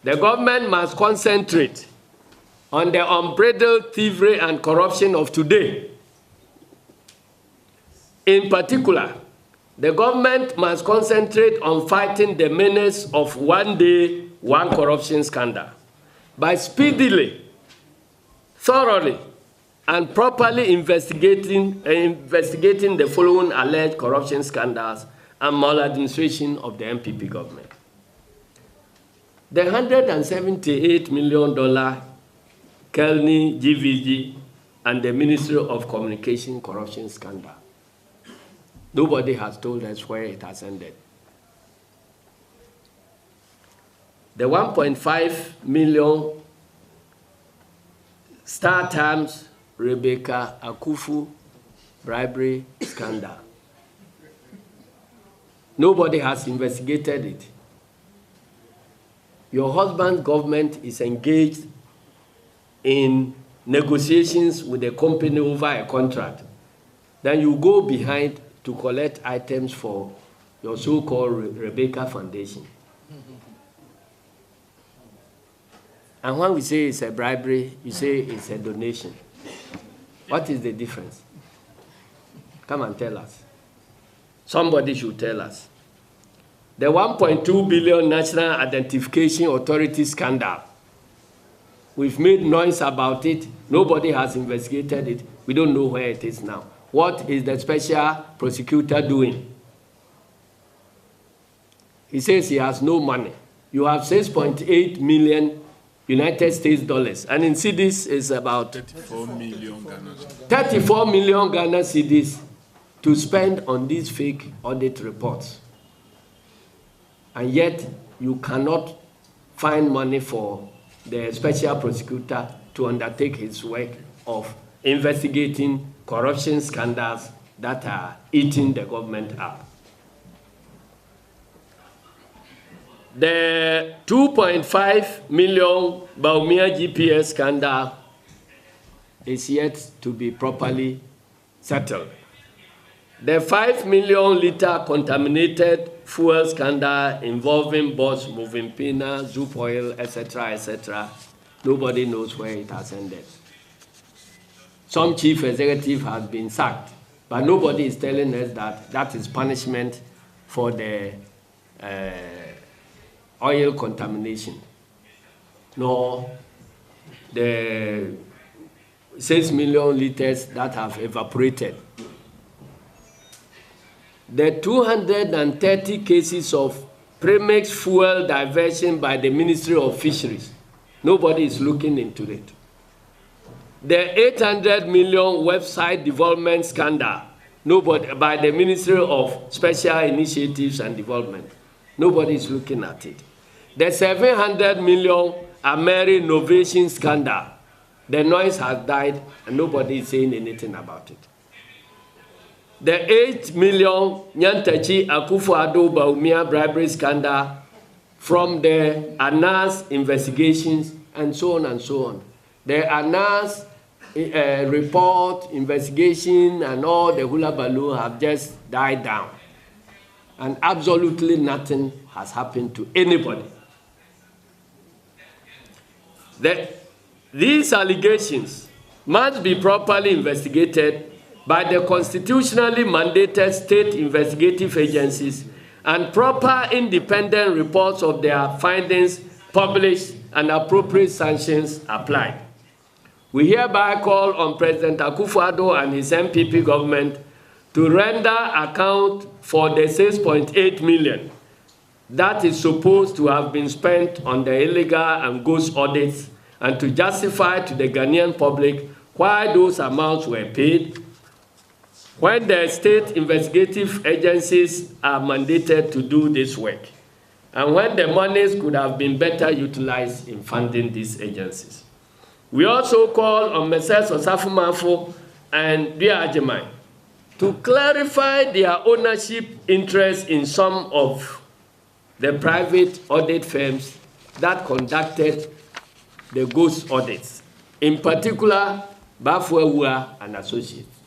The government must concentrate on the unbridled thievery and corruption of today. In particular, the government must concentrate on fighting the menace of one day, one corruption scandal by speedily, thoroughly, and properly investigating the following alleged corruption scandals and maladministration of the MPP government. The $178 million Kelny GVG and the Ministry of Communication corruption scandal. Nobody has told us where it has ended. The 1.5 million Star Times Rebecca Akufu bribery scandal. Nobody has investigated it. Your husband's government is engaged in negotiations with a company over a contract. Then you go behind to collect items for your so-called Rebecca Foundation. And when we say it's a bribery, you say it's a donation. What is the difference? Come and tell us. Somebody should tell us. The 1.2 billion National Identification Authority scandal. We've made noise about it. Nobody has investigated it. We don't know where it is now. What is the special prosecutor doing? He says he has no money. You have 6.8 million United States dollars. And in cedis is about 34 million Ghana. 34 million Ghana cedis to spend on these fake audit reports. And yet, you cannot find money for the special prosecutor to undertake his work of investigating corruption scandals that are eating the government up. The 2.5 million Baumia GPS scandal is yet to be properly settled. The 5 million liter contaminated fuel scandal involving Bosch, Moving Pina, Zoop Oil, etc., nobody knows where it has ended. Some chief executive has been sacked, but nobody is telling us that that is punishment for the oil contamination, nor the 6 million liters that have evaporated. The 230 cases of premix fuel diversion by the Ministry of Fisheries, nobody is looking into it. The 800 million website development scandal, nobody, by the Ministry of Special Initiatives and Development, nobody is looking at it. The 700 million Ameri innovation scandal, the noise has died and nobody is saying anything about it. The 8 million Nyantachi Akufo-Addo Baumia bribery scandal from the ANAS investigations and so on and so on. The ANAS report, investigation, and all the hula baloo have just died down. And absolutely nothing has happened to anybody. These allegations must be properly investigated by the constitutionally mandated state investigative agencies and proper independent reports of their findings published and appropriate sanctions applied. We hereby call on President Akufo-Addo and his MPP government to render account for the 6.8 million that is supposed to have been spent on the illegal and ghost audits and to justify to the Ghanaian public why those amounts were paid when the state investigative agencies are mandated to do this work, and when the monies could have been better utilized in funding these agencies. We also call on Messrs. Osafo Maafo and Dua Ajimai to clarify their ownership interest in some of the private audit firms that conducted the ghost audits, in particular, Bafuewua and Associates.